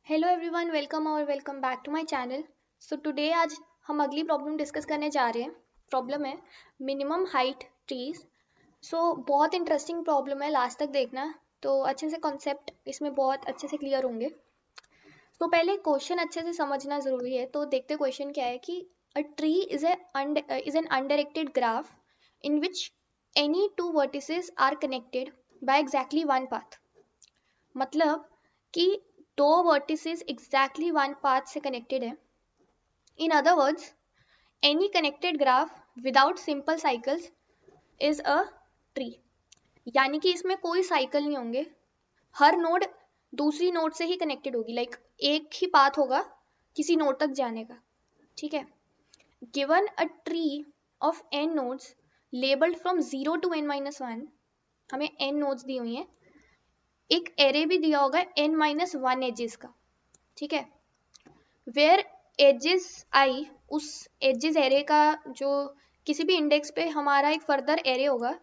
Hello everyone, welcome और welcome back to my channel. So today आज हम अगली प्रॉब्लम डिस्कस करने जा रहे हैं। प्रॉब्लम है मिनिमम हाइट ट्रीज। सो बहुत इंटरेस्टिंग प्रॉब्लम है, लास्ट तक देखना तो अच्छे से कॉन्सेप्ट इसमें बहुत अच्छे से क्लियर होंगे। तो पहले क्वेश्चन अच्छे से समझना ज़रूरी है। तो देखते क्वेश्चन क्या है कि a tree is an undirected graph in which any two vertices are connected by exactly one path. मतलब कि दो वर्टिसेस एग्जैक्टली वन पाथ से कनेक्टेड है। In other words, any connected graph without simple cycles is a tree. यानी कि इसमें कोई cycle नहीं होंगे, हर नोड दूसरी नोड से ही कनेक्टेड होगी। लाइक एक ही पाथ होगा किसी नोड तक जाने का। ठीक है। Given a tree of n nodes labelled from 0 to n-1, हमें n नोड्स दी हुई हैं। एक एरे भी दिया होगा n-1 एजेस का। ठीक है। वेयर एजेस आई, उस एजेस एरे का जो किसी भी इंडेक्स पे हमारा एक फर्दर एरे होगा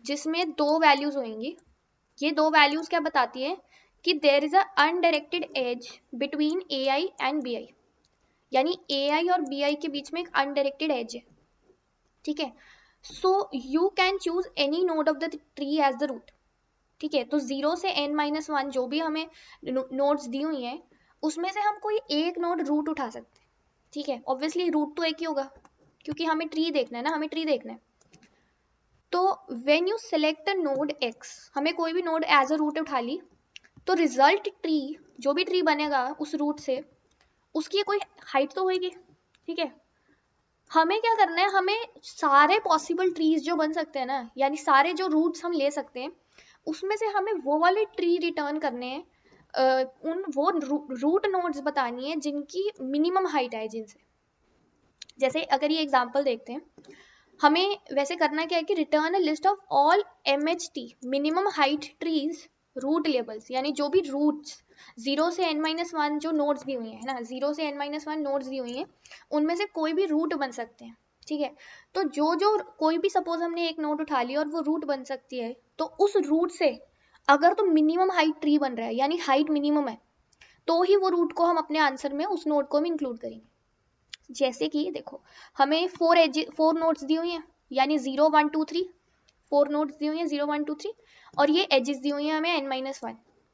जिसमें दो वैल्यूज होंगी। ये दो वैल्यूज क्या बताती है कि there is a undirected edge between A I and B I. यानी ए आई और बी आई के बीच में एक अनडायरेक्टेड एज है। ठीक है। So you can choose any node of the tree as the root. ठीक है। तो 0 से n-1 जो भी हमें नोड्स दी हुई हैं उसमें से हम कोई एक नोड रूट उठा सकते हैं। ठीक है। ऑब्वियसली रूट तो एक ही होगा क्योंकि हमें ट्री देखना है ना, हमें ट्री देखना है। तो when you select a node x, हमें कोई भी नोड एज अ रूट उठा ली, तो रिजल्ट ट्री, जो भी ट्री बनेगा उस रूट से, उसकी कोई हाइट तो होगी। ठीक है। हमें क्या करना है, हमें सारे पॉसिबल ट्रीज जो बन सकते हैं ना, यानी सारे जो रूट्स हम ले सकते हैं उसमें से हमें वो वाले ट्री रिटर्न करने हैं। उन वो रूट नोड्स बतानी है जिनकी मिनिमम हाइट है जिनसे। जैसे अगर ये एग्जांपल देखते हैं, हमें वैसे करना क्या है कि return a list of all MHT minimum height trees root labels. यानी जो भी रूट्स 0 से n-1 जो नोड्स दी हुई है ना, 0 से n-1 नोड्स दी हुई हैं उनमें से कोई भी रूट बन सकते हैं। ठीक है। तो जो जो कोई भी सपोज हमने एक नोड उठा लिया और वो रूट बन सकती है, तो उस रूट से अगर तो मिनिमम हाइट ट्री बन रहा है यानी हाइट मिनिमम है, तो ही वो रूट को हम अपने आंसर में उस नोड को हम इंक्लूड करेंगे। जैसे कि देखो, हमें फोर नोड्स दी हुई हैं यानी 0 1 2 3। फोर नोड्स दी हुई हैं 0 1 2 3, और ये एजेस दी हुई हैं हमें n-1।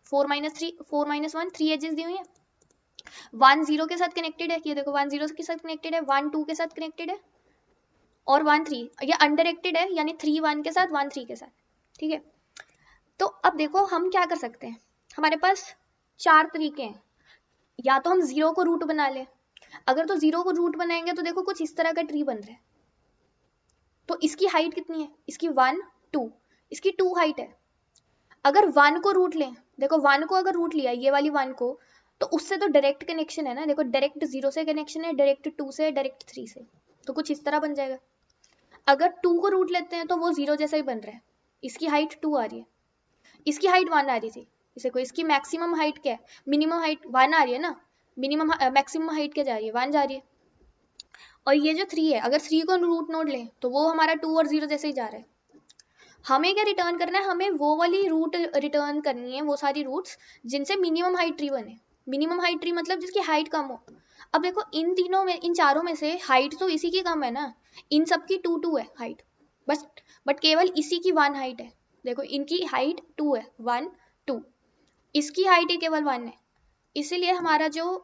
4 - 1 3 एजेस दी हुई हैं। 1 0 के साथ कनेक्टेड है, ये देखो 1 0 के साथ कनेक्टेड है, 1 2 के साथ कनेक्टेड है, और 1 3 ये अनडायरेक्टेड है यानी 3 1 के साथ 1 3 के साथ। ठीक है। तो अब देखो हम क्या कर सकते हैं, हमारे पास चार तरीके हैं। या तो हम 0 को रूट बना लें। अगर तो 0 को रूट बनाएंगे तो देखो कुछ इस तरह का ट्री बन रहा है। तो इसकी हाइट कितनी है, इसकी 1 2, इसकी 2 हाइट है। अगर 1 को रूट लें, देखो 1 को अगर रूट लिया ये वाली 1 को, तो उससे तो डायरेक्ट कनेक्शन है ना। देखो डायरेक्ट 0 से कनेक्शन है, डायरेक्ट 2 से, डायरेक्ट 3 से, तो कुछ इस तरह बन जाएगा। अगर 2 को रूट लेते हैं तो वो 0 जैसा ही बन रहा है। इसकी हाइट 2 आ रही है, इसकी हाइट 1 आ रही थी। इसे को इसकी मैक्सिमम हाइट क्या है, मिनिमम हाइट 1 आ रही है ना, मिनिमम मैक्सिमम हाइट क्या जा रही है, 1 जा रही है। और ये जो 3 है, अगर 3 को रूट नोड लें तो वो हमारा 2 और 0 जैसे ही जा रहा है। हमें क्या रिटर्न करना है, हमें वो वाली रूट रिटर्न करनी है, वो सारी रूट्स जिनसे मिनिमम हाइट ट्री बने। मिनिमम हाइट ट्री मतलब जिसकी हाइट कम हो। अब देखो इन तीनों में, इन चारों में से हाइट तो इसी की कम है ना, इन सब की 2 2 है हाइट, बस बट केवल इसी की 1 हाइट है। देखो इनकी हाइट 2 है, 1 2, इसकी हाइट ही केवल 1 है। इसीलिए हमारा जो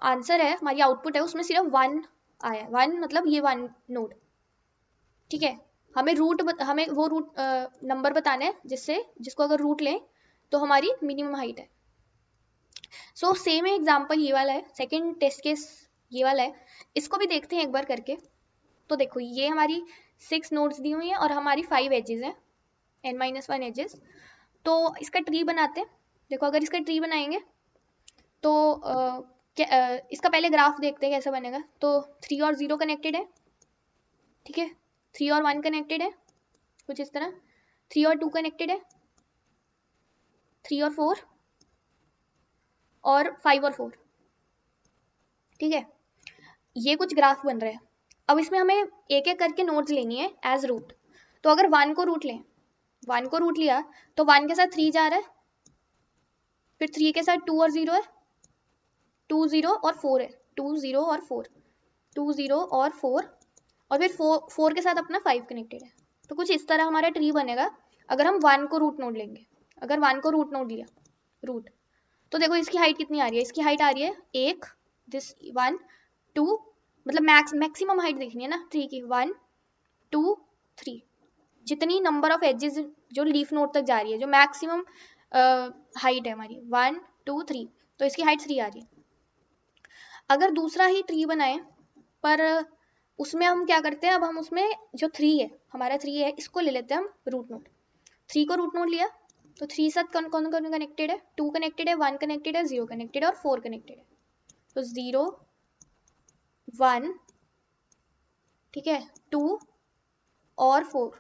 आंसर है, हमारी आउटपुट है, उसमें सिर्फ 1 आया। 1 मतलब ये 1 नोड। ठीक है। हमें वो रूट नंबर बताना है जिसको अगर रूट लें तो हमारी मिनिमम हाइट है। सो सेम एग्जांपल ये वाला है, सेकंड टेस्ट केस ये वाला है। इसको भी देखते हैं एक बार करके। तो देखो ये हमारी 6 नोड्स दी हुई हैं और हमारी 5 एजेस हैं, n-1 एजेस। तो इसका ट्री बनाते हैं। देखो अगर इसका ट्री बनाएंगे तो इसका पहले ग्राफ देखते हैं कैसे बनेगा। तो 3 और 0 कनेक्टेड है। ठीक है। 3 और 1 कनेक्टेड है, कुछ इस तरह। 3 और 2 कनेक्टेड है, 3 और 4, और 5 और 4। ठीक है। ये कुछ ग्राफ बन रहे हैं। अब इसमें हमें एक एक करके नोड्स लेनी है एज रूट। तो अगर 1 को रूट लें, 1 को रूट लिया तो 1 के साथ 3 जा रहा है, फिर 3 के साथ 2 और 0 है, 2 0 और 4 है, 2 0 और 4, 2 0 और 4, और फिर 4 के साथ अपना 5 कनेक्टेड है। तो कुछ इस तरह हमारा ट्री बनेगा अगर हम 1 को रूट नोड लेंगे। अगर 1 को रूट नोड लिया, रूट, तो देखो इसकी हाइट कितनी आ रही है, इसकी हाइट आ रही है 1, दिस 1 2, मतलब मैक्सिमम हाइट देखनी है ना ट्री की, 1 2 3, जितनी नंबर ऑफ एजेस जो लीफ नोड तक जा रही है, जो मैक्सिमम हाइट है हमारी 1 2 3, तो इसकी हाइट 3 आ रही है। अगर दूसरा ही ट्री बनाए पर उसमें हम क्या करते हैं, अब हम उसमें जो 3 है, हमारा 3 है, इसको ले लेते हैं हम रूट नोड। 3 को रूट नोड लिया तो 3 साथ कौन कौन कौन कनेक्टेड है, 2 कनेक्टेड है, 1 कनेक्टेड है, 0 कनेक्टेड है और 4 कनेक्टेड है। तो 0 1, ठीक है, 2 और 4,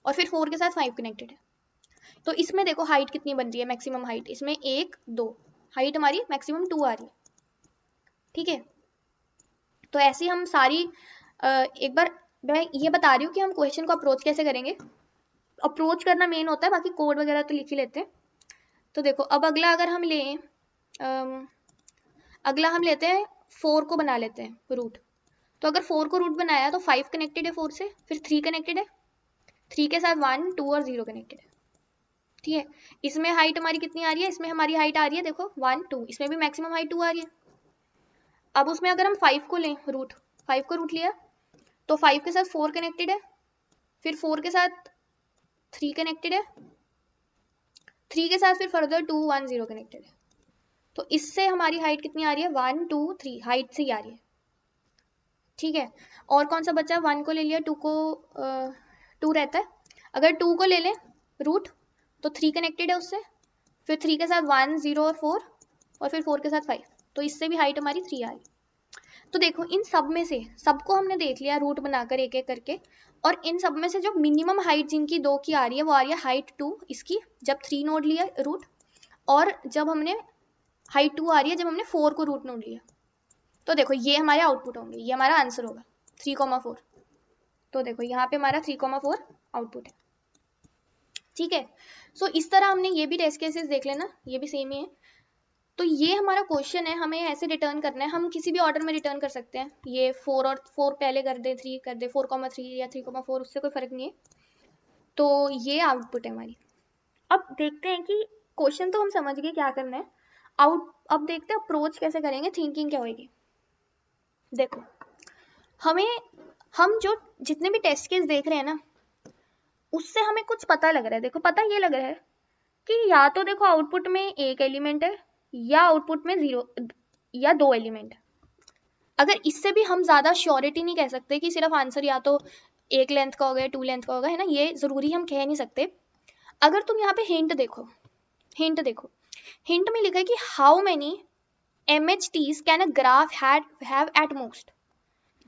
और फिर 4 के साथ 5 कनेक्टेड है। तो इसमें देखो हाइट कितनी बन रही है, मैक्सिमम हाइट, इसमें 1 2, हाइट हमारी मैक्सिमम 2 आ रही है, ठीक है। तो ऐसे हम सारी एक बार मैं ये बता रही हूँ कि हम क्वेश्चन को अप्रोच कैसे करेंगे। अप्रोच करना मेन होता है, बाकी कोड वगैरह तो लिख ही लेते हैं। तो देखो अब अगला अगर हम लें, अगला हम लेते हैं 4 को बना लेते हैं रूट। तो अगर 4 को रूट बनाया तो 5 कनेक्टेड है 4 से, फिर 3 कनेक्टेड है, 3 के साथ 1 2 और 0 कनेक्टेड है, ठीक है। इसमें हाइट हमारी कितनी आ रही है, इसमें हमारी हाइट आ रही है देखो 1 2, इसमें भी मैक्सिमम हाइट 2 आ रही है। अब उसमें अगर हम 5 को लें रूट, 5 को रूट लिया तो 5 के साथ 4 कनेक्टेड है, फिर 4 के साथ 3 कनेक्टेड है, 3 के साथ फिर फर्दर 2 1 0 कनेक्टेड है। तो इससे हमारी हाइट कितनी आ रही है, 1 2 3, हाइट से ही आ रही है, ठीक है। और कौन सा बचा, 1 को ले लिया, 2 को 2 रहता है, अगर 2 को ले लें रूट तो 3 कनेक्टेड है उससे, फिर 3 के साथ 1 0 और 4, और फिर 4 के साथ 5, तो इससे भी हाइट हमारी 3 आ रही। तो देखो इन सब में से सबको हमने देख लिया रूट बनाकर एक एक करके, और इन सब में से जो मिनिमम हाइट जिनकी 2 की आ रही है वो आ रही है हाइट 2 इसकी, जब 3 नोड लिया रूट, और जब हमने हाइट 2 आ रही है जब हमने 4 को रूट नोड लिया। तो देखो ये हमारे आउटपुट होंगे, ये हमारा आंसर होगा 3,4। तो देखो यहाँ पे हमारा 3,4 आउटपुट है, ठीक है। सो इस तरह हमने ये भी टेस्ट केसेस देख लेना, ये भी सेम ही है। तो ये हमारा क्वेश्चन है, हमें ऐसे रिटर्न करना है, हम किसी भी ऑर्डर में रिटर्न कर सकते हैं, ये 4 और 4 पहले कर दे, 3 कर दे, 4,3 या 3,4, उससे कोई फर्क नहीं है। तो ये आउटपुट है हमारी। अब देखते हैं कि क्वेश्चन तो हम समझ गए क्या करना है, अब देखते हैं अप्रोच कैसे करेंगे, थिंकिंग क्या होगी। देखो हम जो जितने भी टेस्ट केस देख रहे हैं ना, उससे हमें कुछ पता लग रहा है। देखो पता ये लग रहा है कि या तो देखो आउटपुट में एक एलिमेंट है, या आउटपुट में 0 या 2 एलिमेंट है। अगर इससे भी हम ज्यादा श्योरिटी नहीं कह सकते कि सिर्फ आंसर या तो एक लेंथ का होगा या 2 लेंथ का होगा, है ना, ये जरूरी हम कह नहीं सकते। अगर तुम यहाँ पे हिंट देखो, हिंट में लिखा है कि how many MHTs can a graph have at most,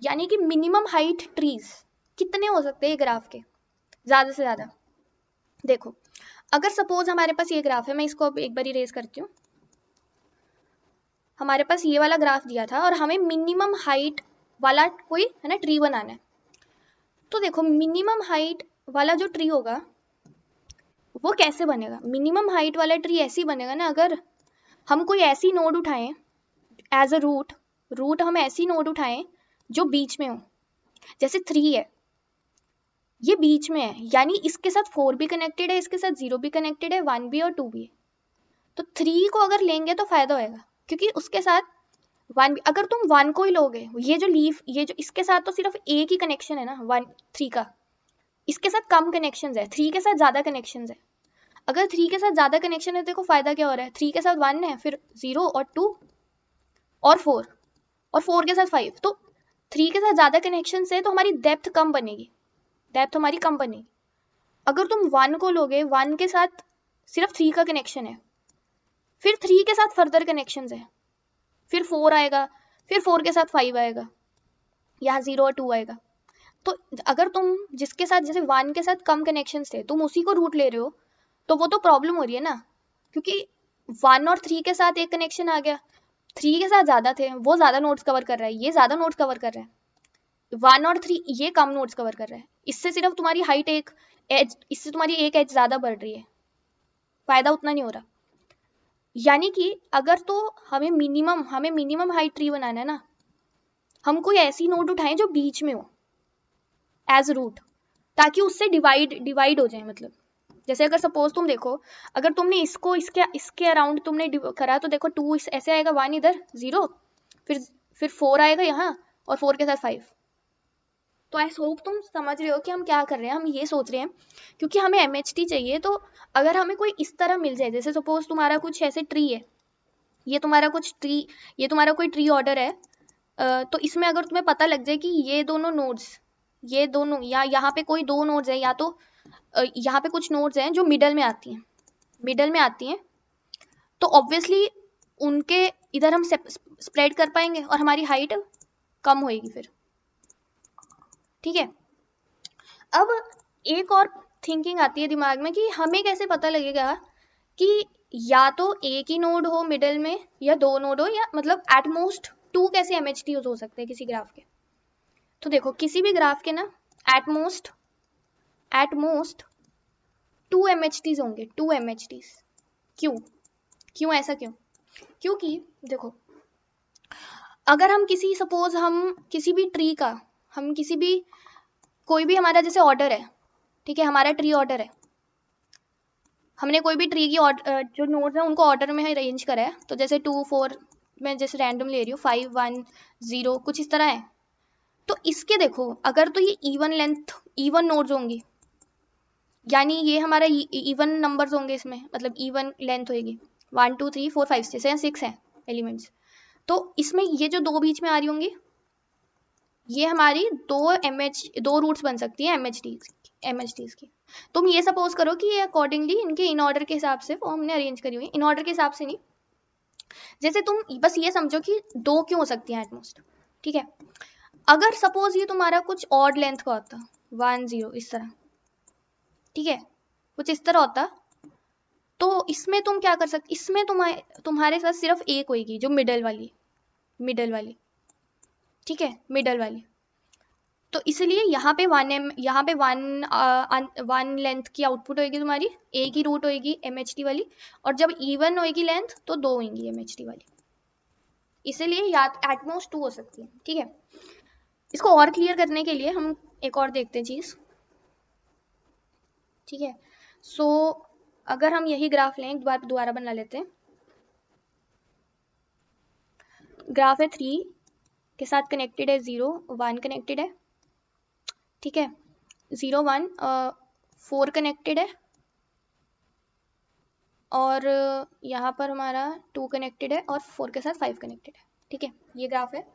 यानी कि मिनिमम हाइट ट्रीज कितने हो सकते हैं ग्राफ के ज्यादा से ज्यादा। देखो अगर सपोज हमारे पास ये ग्राफ है, मैं इसको अब एक बार इरेज करती हूँ, हमारे पास ये वाला ग्राफ दिया था और हमें मिनिमम हाइट वाला कोई है ना ट्री बनाना है। तो देखो मिनिमम हाइट वाला जो ट्री होगा वो कैसे बनेगा, मिनिमम हाइट वाला ट्री ऐसे ही बनेगा ना, अगर हम कोई ऐसी नोड उठाएं एज अ रूट हम ऐसी नोड उठाएं जो बीच में हो, जैसे 3 है, ये बीच में है, यानी इसके साथ 4 भी कनेक्टेड है, इसके साथ 0 भी कनेक्टेड है, 1 भी और 2 भी है। तो 3 को अगर लेंगे तो फायदा होएगा, क्योंकि उसके साथ 1 भी, अगर तुम 1 को ही लोगे, ये जो लीफ, ये जो इसके साथ तो सिर्फ एक ही कनेक्शन है ना 1 3 का, इसके साथ कम कनेक्शन है, 3 के साथ ज्यादा कनेक्शन है। अगर 3 के साथ ज्यादा कनेक्शन है, देखो फायदा क्या हो रहा है, 3 के साथ 1 है, फिर 0 और 2 और 4, और 4 के साथ 5, तो 3 के साथ ज्यादा कनेक्शन है तो हमारी डेप्थ कम बनेगी, डेप्थ हमारी कम बनेगी। अगर तुम 1 को लोगे, 1 के साथ सिर्फ 3 का कनेक्शन है, फिर 3 के साथ फर्दर कनेक्शन है, फिर 4 आएगा, फिर 4 के साथ 5 आएगा, यहाँ 0 और 2 आएगा। तो अगर तुम जिसके साथ जैसे 1 के साथ कम कनेक्शन थे, तुम उसी को रूट ले रहे हो, तो वो तो प्रॉब्लम हो रही है ना, क्योंकि 1 और 3 के साथ एक कनेक्शन आ गया, 3 के साथ ज्यादा थे, वो ज्यादा नोड्स कवर कर रहा है, ये ज्यादा नोड्स कवर कर रहा है, 1 और 3 ये कम नोड्स कवर कर रहा है, इससे सिर्फ तुम्हारी हाइट एक एज, इससे तुम्हारी एक एज ज्यादा बढ़ रही है, फायदा उतना नहीं हो रहा। यानी कि अगर तो हमें मिनिमम हाइट ट्री बनाना है ना, हम कोई ऐसी नोड उठाएं जो बीच में हो एज रूट, ताकि उससे डिवाइड हो जाए। मतलब जैसे अगर सपोज तुम देखो, अगर तुमने इसको इसके अराउंड तुमने करा तो देखो 2 ऐसे आएगा, 1 इधर 0, फिर 4 आएगा यहाँ, और 4 के साथ 5। तो आई होप तुम समझ रहे हो कि हम क्या कर रहे हैं। हम ये सोच रहे हैं क्योंकि हमें MHT चाहिए, तो अगर हमें कोई इस तरह मिल जाए, जैसे सपोज तुम्हारा कुछ ऐसे ट्री है, ये तुम्हारा कोई ट्री ऑर्डर है, तो इसमें अगर तुम्हें पता लग जाए कि ये दोनों नोड्स, ये दोनों या यहाँ पे कोई 2 नोड्स है, या तो यहाँ पे कुछ नोड्स हैं जो मिडल में आती हैं, तो ऑब्वियसली उनके इधर हम स्प्रेड कर पाएंगे और हमारी हाइट कम होएगी फिर। ठीक है, अब एक और थिंकिंग आती है दिमाग में कि हमें कैसे पता लगेगा कि या तो एक ही नोड हो मिडल में, या 2 नोड हो, या मतलब एट मोस्ट 2 कैसे MHT हो सकते हैं किसी ग्राफ के। तो देखो किसी भी ग्राफ के ना एट मोस्ट 2 MHTs होंगे, 2 MHTs। क्यों ऐसा क्यों? क्योंकि देखो, अगर हम किसी भी ट्री का, कोई भी हमारा जैसे ऑर्डर है, ठीक है, हमारा ट्री ऑर्डर है, हमने कोई भी ट्री की जो नोड्स हैं उनको ऑर्डर में अरेंज करा है, तो जैसे 2 4 मैं जैसे रैंडम ले रही हूँ, 5 1 0 कुछ इस तरह है। तो इसके देखो, अगर तो ये इवन नोड्स होंगी, यानी ये हमारा इवन नंबर्स होंगे इसमें, मतलब इवन लेंथ होगी, 1 2 3 4 5 6 है एलिमेंट्स। तो इसमें ये जो 2 बीच में आ रही होंगी, ये हमारी 2 रूट्स बन सकती है MHTs की। तुम ये सपोज करो कि ये अकॉर्डिंगली इनके इन ऑर्डर के हिसाब से वो हमने अरेंज करी हुई, इन ऑर्डर के हिसाब से नहीं, जैसे तुम बस ये समझो कि 2 क्यों हो सकती है एटमोस्ट। ठीक है, अगर सपोज ये तुम्हारा कुछ ऑड लेंथ का होता, 1 0 इस तरह, ठीक है, कुछ इस तरह होता, तो इसमें तुम क्या कर सकते, इसमें तुम्हारे साथ सिर्फ एक होगी जो मिडल वाली, ठीक है, मिडल वाली। तो इसलिए यहाँ पे 1 लेंथ की आउटपुट होगी तुम्हारी, एक ही रूट होगी MHT वाली, और जब इवन होगी लेंथ तो 2 होंगी MHT वाली, इसलिए या एटमोस्ट 2 हो सकती है। ठीक है, इसको और क्लियर करने के लिए हम एक और देखते हैं चीज। ठीक है, सो अगर हम यही ग्राफ लें, एक बार दोबारा बना लेते हैं। ग्राफ है 3 के साथ कनेक्टेड है 0 1 कनेक्टेड है, ठीक है, 0 1 4 कनेक्टेड है, और यहाँ पर हमारा 2 कनेक्टेड है, और 4 के साथ 5 कनेक्टेड है। ठीक है, ये ग्राफ है।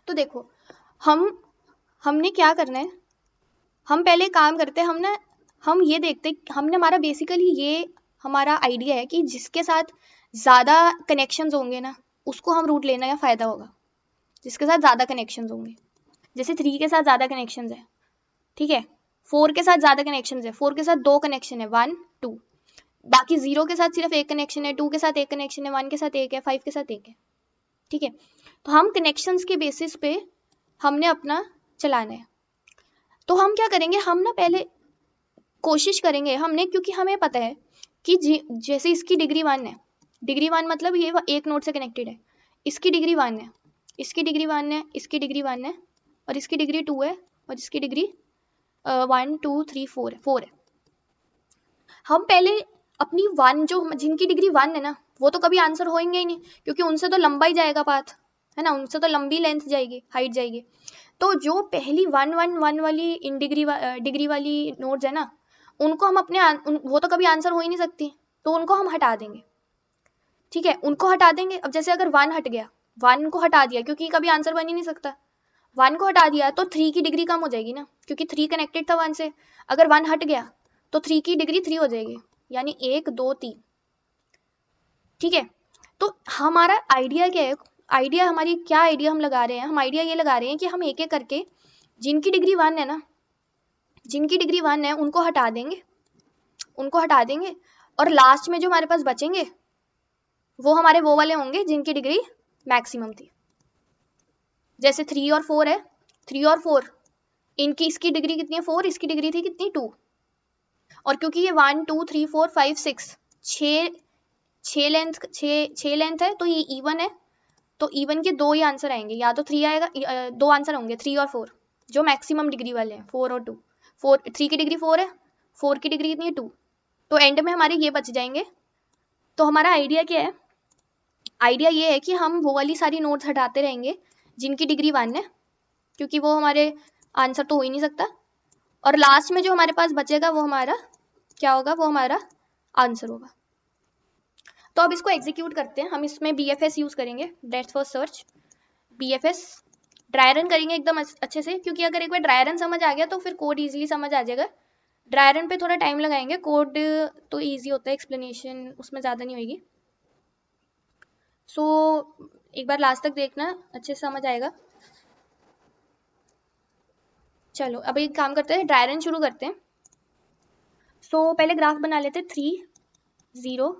तो देखो हमने क्या करना है, हम पहले काम करते हैं, हम ये देखते, हमने हमारा बेसिकली ये हमारा आइडिया है कि जिसके साथ ज़्यादा कनेक्शंस होंगे ना उसको हम रूट लेना का फ़ायदा होगा, जिसके साथ ज़्यादा कनेक्शंस होंगे। जैसे 3 के साथ ज़्यादा कनेक्शंस है, ठीक है, 4 के साथ ज़्यादा कनेक्शंस है, 4 के साथ 2 कनेक्शन है 1 2, बाकी 0 के साथ सिर्फ एक कनेक्शन है, 2 के साथ एक कनेक्शन है, 1 के साथ एक है, 5 के साथ एक है। ठीक है, तो हम कनेक्शंस के बेसिस पे हमने अपना चलाना है। तो हम क्या करेंगे, हम ना पहले कोशिश करेंगे हमने, क्योंकि हमें पता है कि जैसे इसकी डिग्री 1 है, डिग्री 1 मतलब ये एक नोड से कनेक्टेड है, इसकी डिग्री 1 है, इसकी डिग्री 1 है, इसकी डिग्री 1 है, और इसकी डिग्री 2 है, और इसकी डिग्री 1 2 3 4 है। हम पहले अपनी 1 जो जिनकी डिग्री 1 है ना, वो तो कभी आंसर होएंगे ही नहीं, क्योंकि उनसे तो लंबा ही जाएगा पाथ, है ना, उनसे तो लंबी लेंथ जाएगी, हाइट जाएगी। तो जो पहली 1 1 1 वाली इन डिग्री वाली नोड्स है ना, उनको हम वो तो कभी आंसर हो ही नहीं सकती, तो उनको हम हटा देंगे। ठीक है, उनको हटा देंगे। अब जैसे अगर 1 हट गया, 1 को हटा दिया क्योंकि कभी आंसर बन ही नहीं सकता, 1 को हटा दिया तो 3 की डिग्री कम हो जाएगी ना, क्योंकि 3 कनेक्टेड था 1 से। अगर 1 हट गया तो 3 की डिग्री 3 हो जाएगी, यानी 1 2 3। ठीक है, तो हमारा आइडिया क्या है, आइडिया हम लगा रहे हैं, हम आइडिया ये लगा रहे हैं कि हम एक एक करके जिनकी डिग्री 1 है ना, जिनकी डिग्री 1 है उनको हटा देंगे, और लास्ट में जो हमारे पास बचेंगे वो हमारे वो वाले होंगे जिनकी डिग्री मैक्सिमम थी। जैसे 3 और 4 है, 3 और 4 इसकी डिग्री कितनी है 4, इसकी डिग्री थी कितनी 2, और क्योंकि ये 1 2 3 4 5 6 छः लेंथ है तो ये इवन है, तो इवन के 2 ही आंसर आएंगे, या तो 3 आएगा, 2 आंसर होंगे 3 और 4 जो मैक्सिमम डिग्री वाले हैं, 4 और 2। 3 की डिग्री 4 है, 4 की डिग्री कितनी है 2, तो एंड में हमारे ये बच जाएंगे। तो हमारा आइडिया क्या है, आइडिया ये है कि हम वो वाली सारी नोट्स हटाते रहेंगे जिनकी डिग्री 1 है, क्योंकि वो हमारे आंसर तो हो ही नहीं सकता, और लास्ट में जो हमारे पास बचेगा वो हमारा क्या होगा, वो हमारा आंसर होगा। तो अब इसको एग्जीक्यूट करते हैं, हम इसमें BFS यूज करेंगे, breath first search. BFS dry run करेंगे एकदम अच्छे से, क्योंकि अगर एक बार ड्राई रन समझ आ गया तो फिर कोड इजीली समझ आ जाएगा। ड्राई रन पे थोड़ा टाइम लगाएंगे, कोड तो इजी होता है, एक्सप्लेनेशन उसमें ज़्यादा नहीं होगी। सो एक बार लास्ट तक देखना, अच्छे से समझ आएगा। चलो अब एक काम करते हैं, ड्राई रन शुरू करते हैं। सो पहले ग्राफ बना लेते हैं, 3 0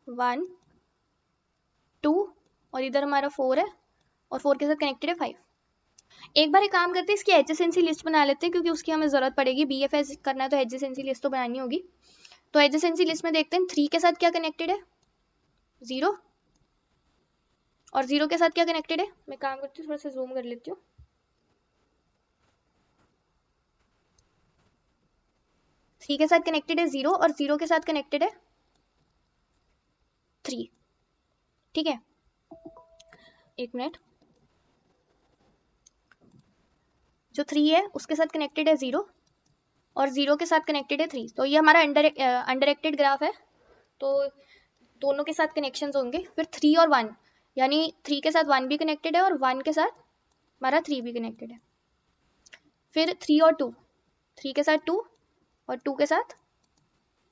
1 2, और इधर हमारा 4 है, और 4 के साथ कनेक्टेड है 5। एक बार एक काम करते हैं, इसकी एडजेसेंसी लिस्ट बना लेते हैं, क्योंकि उसकी हमें जरूरत पड़ेगी, BFS करना है तो एडजेसेंसी लिस्ट तो बनानी होगी। तो एडजेसेंसी लिस्ट में देखते हैं 3 के साथ क्या कनेक्टेड है, 0, और 0 के साथ क्या कनेक्टेड है, मैं काम करती हूँ थोड़ा सा जूम कर लेती हूँ। 3 के साथ कनेक्टेड है 0, और 0 के साथ कनेक्टेड है 3। ठीक है, एक मिनट, जो 3 है उसके साथ कनेक्टेड है 0, और 0 के साथ कनेक्टेड है 3। तो ये हमारा अंडरएक्टेड ग्राफ है, तो दोनों के साथ कनेक्शंस होंगे। फिर 3 और 1, यानी 3 के साथ 1 भी कनेक्टेड है, और 1 के साथ हमारा 3 भी कनेक्टेड है। फिर 3 और 2, 3 के साथ 2, और 2 के साथ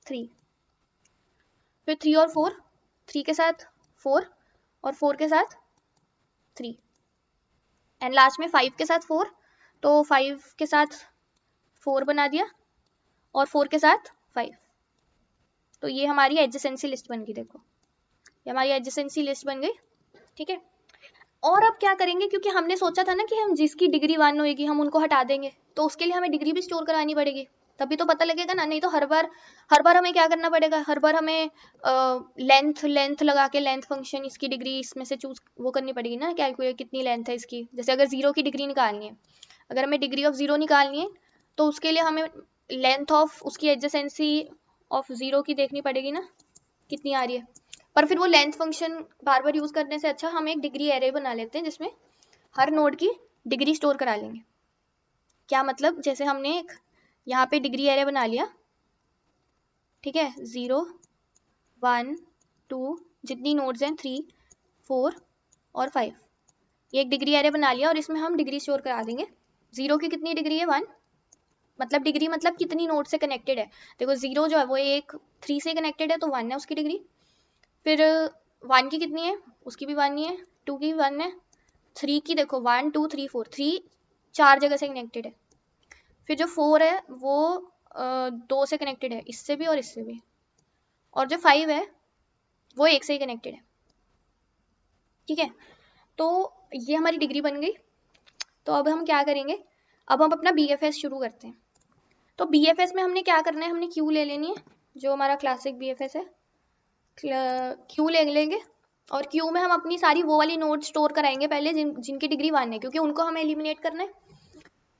3। फिर 3 और 4, 3 के साथ 4, और 4 के साथ 3। एंड लास्ट में 5 के साथ 4, तो 5 के साथ 4 बना दिया, और 4 के साथ 5। तो ये हमारी एडजेसेंसी लिस्ट बन गई, देखो ये हमारी एडजेसेंसी लिस्ट बन गई। ठीक है, और अब क्या करेंगे, क्योंकि हमने सोचा था ना कि हम जिसकी डिग्री 1 होगी हम उनको हटा देंगे, तो उसके लिए हमें डिग्री भी स्टोर करानी पड़ेगी, तभी तो पता लगेगा ना, नहीं तो हर बार हमें क्या करना पड़ेगा, हर बार हमें लेंथ लगा के लेंथ फंक्शन इसकी डिग्री इसमें से चूज वो करनी पड़ेगी ना, कैलकुलेट कितनी लेंथ है इसकी। जैसे अगर 0 की डिग्री निकालनी है, अगर हमें डिग्री ऑफ 0 निकालनी है, तो उसके लिए हमें लेंथ ऑफ उसकी एडजेसेंसी ऑफ 0 की देखनी पड़ेगी ना, कितनी आ रही है। पर फिर वो लेंथ फंक्शन बार बार यूज करने से अच्छा हम एक डिग्री एरे बना लेते हैं, जिसमें हर नोड की डिग्री स्टोर करा लेंगे। क्या मतलब, जैसे हमने एक यहाँ पे डिग्री एरे बना लिया, ठीक है, 0 1 2, जितनी नोड्स हैं 3 4 और 5, ये एक डिग्री एरे बना लिया, और इसमें हम डिग्री स्टोर करा देंगे। 0 की कितनी डिग्री है 1, मतलब डिग्री मतलब कितनी नोड से कनेक्टेड है। देखो 0 जो है वो एक 3 से कनेक्टेड है, तो 1 है उसकी डिग्री। फिर 1 की कितनी है, उसकी भी 1 ही है, 2 की भी 1 है, 3 की देखो 1 2 3 4, 3 4 जगह से कनेक्टेड है। फिर जो 4 है वो 2 से कनेक्टेड है, इससे भी और इससे भी, और जो 5 है वो 1 से ही कनेक्टेड है। ठीक है, तो ये हमारी डिग्री बन गई। तो अब हम क्या करेंगे, अब हम अपना BFS शुरू करते हैं। तो BFS में हमने क्या करना है, हमने क्यू ले लेनी है, जो हमारा क्लासिक BFS है, क्यू ले लेंगे, और क्यू में हम अपनी सारी वो वाली नोट स्टोर कराएंगे पहले जिनकी डिग्री 1 है, क्योंकि उनको हमें एलिमिनेट करना है।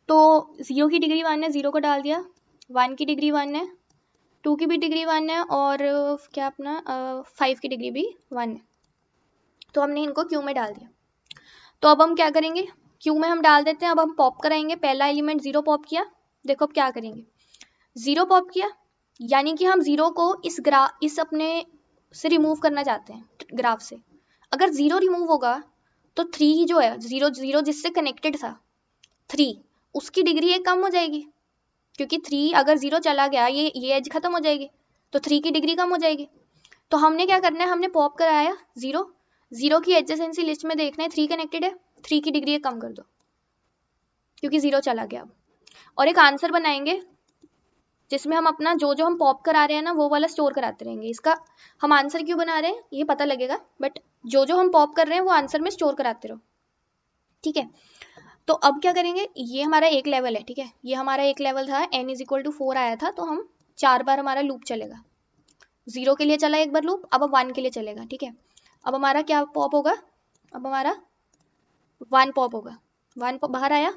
तो 0 की डिग्री 1 है, 0 को डाल दिया, 1 की डिग्री 1 है, 2 की भी डिग्री 1 है, और क्या अपना 5 की डिग्री भी 1 है। तो हमने इनको क्यू में डाल दिया। तो अब हम क्या करेंगे, क्यू में हम डाल देते हैं, अब हम पॉप कराएंगे, पहला एलिमेंट 0 पॉप किया। देखो अब क्या करेंगे, 0 पॉप किया, यानी कि हम 0 को इस अपने से रिमूव करना चाहते हैं ग्राफ से। अगर 0 रिमूव होगा तो 3 जो है 0 जिससे कनेक्टेड था 3, उसकी डिग्री एक कम हो जाएगी, क्योंकि 3 अगर 0 चला गया, ये एज खत्म हो जाएगी, तो 3 की डिग्री कम हो जाएगी। तो हमने क्या करना है, हमने पॉप कराया 0 की एडजेसेंसी लिस्ट में देखना है 3 कनेक्टेड है, 3 की डिग्री कम कर दो, क्योंकि 0 चला गया। और एक आंसर बनाएंगे जिसमें हम अपना जो हम पॉप करा रहे हैं ना वो वाला स्टोर कराते रहेंगे। इसका हम आंसर क्यों बना रहे हैं ये पता लगेगा, बट जो हम पॉप कर रहे हैं वो आंसर में स्टोर कराते रहो। ठीक है, तो अब क्या करेंगे, ये हमारा एक लेवल है, ठीक है, ये हमारा एक लेवल था, n = 4 आया था, तो हम 4 बार हमारा लूप चलेगा। 0 के लिए चला एक बार लूप, अब 1 के लिए चलेगा। ठीक है, अब हमारा क्या पॉप होगा, अब हमारा 1 पॉप होगा, 1 बाहर आया।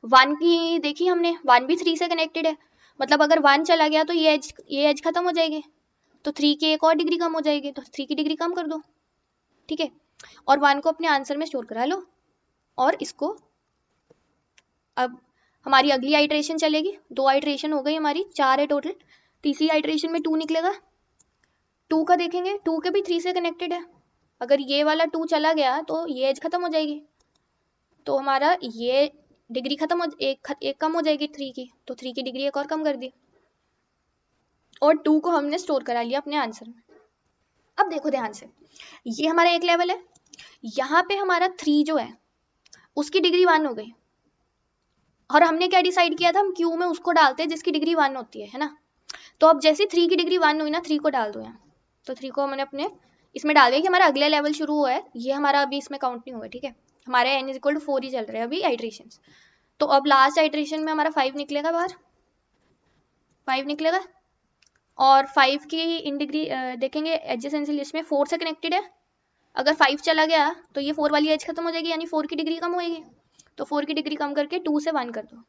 1 की देखी हमने, 1 भी 3 से कनेक्टेड है, मतलब अगर 1 चला गया तो ये एज खत्म हो जाएगी, तो 3 की एक और डिग्री कम हो जाएगी, तो 3 की डिग्री कम कर दो। ठीक है, और 1 को अपने आंसर में स्टोर करा लो। और इसको अब हमारी अगली आइट्रेशन चलेगी, 2 आइट्रेशन हो गई हमारी, 4 है टोटल। तीसरी आइट्रेशन में 2 निकलेगा, 2 का देखेंगे, 2 के भी 3 से कनेक्टेड है, अगर ये वाला 2 चला गया तो ये एज खत्म हो जाएगी, तो हमारा ये डिग्री खत्म हो, एक कम हो जाएगी 3 की, तो 3 की डिग्री एक और कम कर दी, और 2 को हमने स्टोर करा लिया अपने आंसर में। अब देखो ध्यान से, ये हमारा एक लेवल है, यहाँ पे हमारा 3 जो है उसकी डिग्री 1 हो गई, और हमने क्या डिसाइड किया था, हम क्यू में उसको डालते हैं जिसकी डिग्री 1 होती है ना। तो अब जैसे 3 की डिग्री 1 हुई ना, 3 को डाल दो यहाँ, तो 3 को हमने अपने इसमें डाल दिया कि हमारा अगला लेवल शुरू हुआ है, ये हमारा अभी इसमें काउंट नहीं हुआ। ठीक है, हमारे n इज इक्वल टू 4 ही चल रहे हैं अभी आइट्रेशन। तो अब लास्ट आइट्रेशन में हमारा 5 निकलेगा बाहर, 5 निकलेगा, और 5 की इन डिग्री देखेंगे एडजेसेंसी लिस्ट में 4 से कनेक्टेड है, अगर 5 चला गया तो ये 4 वाली एज खत्म हो जाएगी, यानी 4 की डिग्री कम होएगी, तो 4 की डिग्री कम करके 2 से 1 कर दो,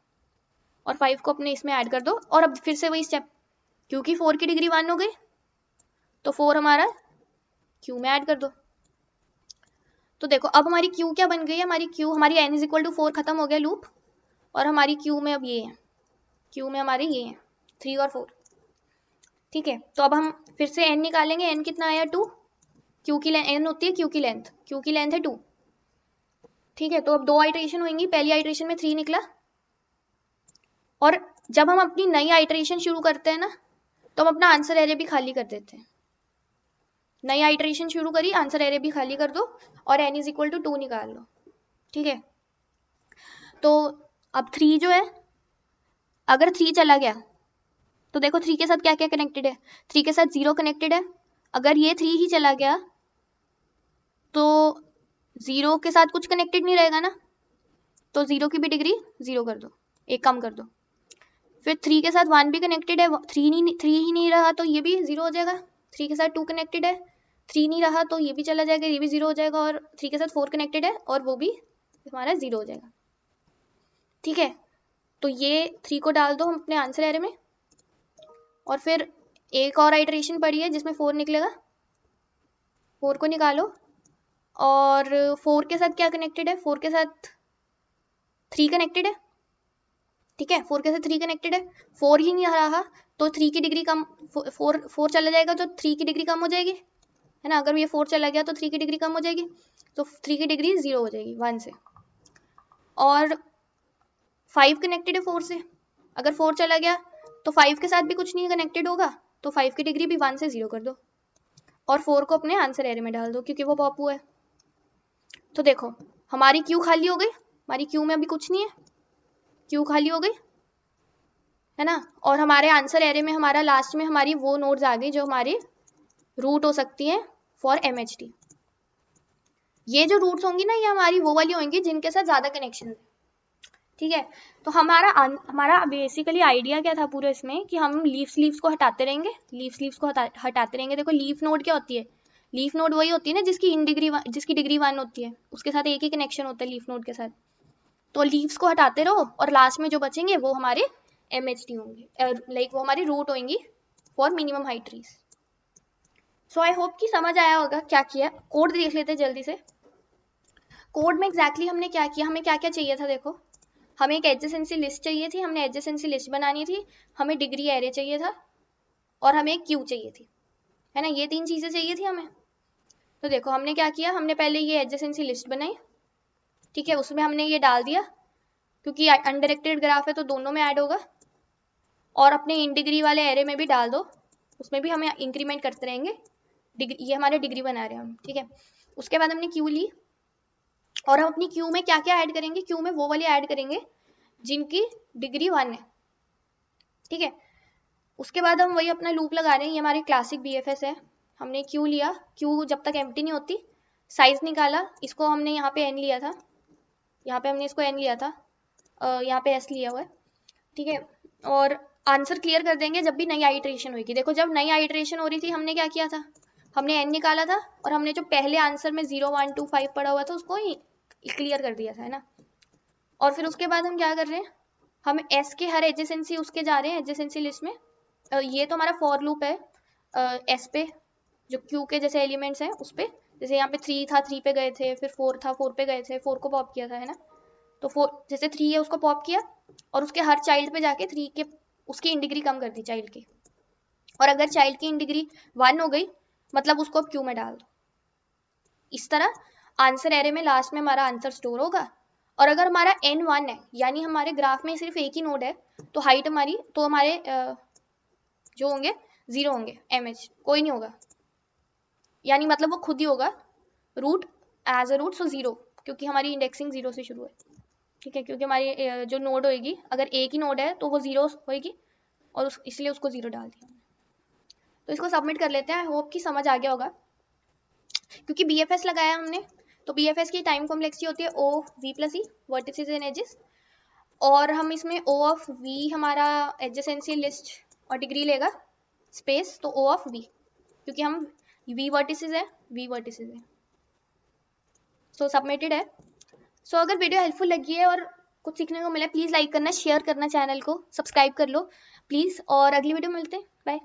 और 5 को अपने इसमें ऐड कर दो, और अब फिर से वही स्टेप, क्योंकि 4 की डिग्री 1 हो गई तो 4 हमारा क्यू में ऐड कर दो। तो देखो अब हमारी क्यू क्या बन गई है, हमारी क्यू, हमारी n इज इक्वल टू 4 खत्म हो गया लूप, और हमारी क्यू में अब ये है, क्यू में हमारे ये है 3 और 4। ठीक है, तो अब हम फिर से n निकालेंगे, n कितना आया 2, क्यू की n होती है क्यू की लेंथ है 2। ठीक है, तो अब 2 आइट्रेशन होंगी, पहली आइट्रेशन में 3 निकला, और जब हम अपनी नई आइट्रेशन शुरू करते हैं ना, तो हम अपना आंसर एरे भी खाली कर देते हैं। नई आइट्रेशन शुरू करी, आंसर एरे भी खाली कर दो, और n इज इक्वल टू 2 निकाल लो। ठीक है, तो अब 3 जो है, अगर 3 चला गया तो देखो 3 के साथ क्या क्या कनेक्टेड है, 3 के साथ 0 कनेक्टेड है, अगर ये 3 ही चला गया तो 0 के साथ कुछ कनेक्टेड नहीं रहेगा ना, तो 0 की भी डिग्री 0 कर दो, एक कम कर दो। फिर 3 के साथ 1 भी कनेक्टेड है, 3 ही नहीं रहा तो ये भी 0 हो जाएगा। 3 के साथ 2 कनेक्टेड है, 3 नहीं रहा तो ये भी चला जाएगा, ये भी 0 हो जाएगा, और 3 के साथ 4 कनेक्टेड है और वो भी हमारा 0 हो जाएगा। ठीक है, तो ये 3 को डाल दो हम अपने आंसर एरे में, और फिर एक और आइट्रेशन पड़ी है जिसमें 4 निकलेगा, 4 को निकालो, और 4 के साथ क्या कनेक्टेड है, 4 के साथ 3 कनेक्टेड है। ठीक है, 4 के साथ 3 कनेक्टेड है, 4 ही नहीं रहा तो 3 की डिग्री कम, 4 चला जाएगा तो 3 की डिग्री कम हो जाएगी, है ना, अगर ये 4 चला गया तो 3 की डिग्री कम हो जाएगी, तो 3 की डिग्री 0 हो जाएगी 1 से, और 5 कनेक्टेड है 4 से, अगर 4 चला गया तो 5 के साथ भी कुछ नहीं कनेक्टेड होगा, तो 5 की डिग्री भी 1 से 0 कर दो, और 4 को अपने आंसर एरे में डाल दो क्योंकि वो पॉप हुआ है। तो देखो हमारी क्यू खाली हो गई, हमारी क्यू में अभी कुछ नहीं है, क्यू खाली हो गई, है ना, और हमारे आंसर एरे में हमारा लास्ट में हमारी वो नोड्स आ गई जो हमारी रूट हो सकती हैं फॉर MHT। ये जो रूट्स होंगी ना, ये हमारी वो वाली होंगी जिनके साथ ज्यादा कनेक्शन है। ठीक है, तो हमारा बेसिकली आइडिया क्या था पूरे इसमें, कि हम लीव्स को हटाते रहेंगे, लीव्स को हटाते रहेंगे। देखो लीफ नोड क्या होती है, लीफ नोड वही होती है ना जिसकी डिग्री 1 होती है, उसके साथ एक ही कनेक्शन होता है लीफ नोड के साथ। तो लीव्स को हटाते रहो, और लास्ट में जो बचेंगे वो हमारे MHT होंगे, लाइक वो हमारी रूट होंगी for minimum height trees. So I hope कि समझ आया होगा क्या किया। कोड देख लेते जल्दी से। कोड में एग्जैक्टली हमने क्या किया, हमें क्या क्या चाहिए था, देखो हमें एक एडजेसेंसी लिस्ट चाहिए थी, हमने एडजेसेंसी लिस्ट बनानी थी, हमें डिग्री एरे चाहिए था, और हमें एक क्यू चाहिए थी, है ना, ये 3 चीजें चाहिए थी हमें। तो देखो हमने क्या किया, हमने पहले ये एडजेसेंसी लिस्ट बनाई। ठीक है, उसमें हमने ये डाल दिया, क्योंकि अनडायरेक्टेड ग्राफ है तो दोनों में ऐड होगा, और अपने इन डिग्री वाले एरे में भी डाल दो, उसमें भी हमें इंक्रीमेंट करते रहेंगे, ये हमारे डिग्री बना रहे हैं हम। ठीक है, उसके बाद हमने क्यू ली, और हम अपनी क्यू में क्या क्या ऐड करेंगे, क्यू में वो वाले ऐड करेंगे जिनकी डिग्री 1 है। ठीक है, उसके बाद हम वही अपना लूप लगा रहे हैं, ये हमारी क्लासिक BFS है। हमने क्यू लिया, क्यू जब तक एम्प्टी नहीं होती, साइज निकाला, इसको हमने यहाँ पे n लिया था, यहाँ पे हमने इसको n लिया था, यहाँ पे s लिया हुआ है। ठीक है, और आंसर क्लियर कर देंगे जब भी नई आइट्रेशन होगी। देखो जब नई आइट्रेशन हो रही थी हमने क्या किया था, हमने n निकाला था और हमने जो पहले आंसर में 0 1 2 5 पड़ा हुआ था उसको ही क्लियर कर दिया था, है ना। और फिर उसके बाद हम क्या कर रहे हैं, हम s के हर एडजेसेंसी उसके जा रहे हैं एडजेसेंसी लिस्ट में। ये तो हमारा फॉर लूप है s पे, जो q के जैसे एलिमेंट्स हैं उस पे। जैसे यहाँ पे 3 था 3 पे गए थे, फिर 4 था 4 पे गए थे, 4 को पॉप किया था, है ना। तो 4 जैसे 3 है उसको पॉप किया और उसके हर चाइल्ड पे जाके 3 के उसकी इन डिग्री कम कर दी चाइल्ड की। और अगर चाइल्ड की इन डिग्री 1 हो गई मतलब उसको अब क्यू में डाल दो। इस तरह आंसर एरे में लास्ट में हमारा आंसर स्टोर होगा। और अगर हमारा n1 है यानी हमारे ग्राफ में सिर्फ एक ही नोड है तो हाइट हमारी तो हमारे जो होंगे 0 होंगे, mh कोई नहीं होगा, यानी मतलब वो खुद ही होगा रूट एज अ रूट, सो 0, क्योंकि हमारी इंडेक्सिंग 0 से शुरू है, ठीक है। क्योंकि हमारी जो नोड होएगी अगर एक ही नोड है तो वो 0 होएगी और इसलिए उसको 0 डाल दिया। तो इसको सबमिट कर लेते हैं। आई होप कि समझ आ गया होगा। क्योंकि BFS लगाया हमने तो BFS की टाइम कॉम्प्लेक्सिटी होती है O V plus E, vertices and edges. और हम इसमें O ऑफ V हमारा एडजेसेंसी लिस्ट और डिग्री लेगा स्पेस, तो O ऑफ V, क्योंकि हम V वर्टिसेस है V वर्टिसेस है। सो सबमिटेड है। सो अगर वीडियो हेल्पफुल लगी है और कुछ सीखने को मिला प्लीज़ लाइक करना, शेयर करना, चैनल को सब्सक्राइब कर लो प्लीज़। और अगली वीडियो मिलते हैं, बाय।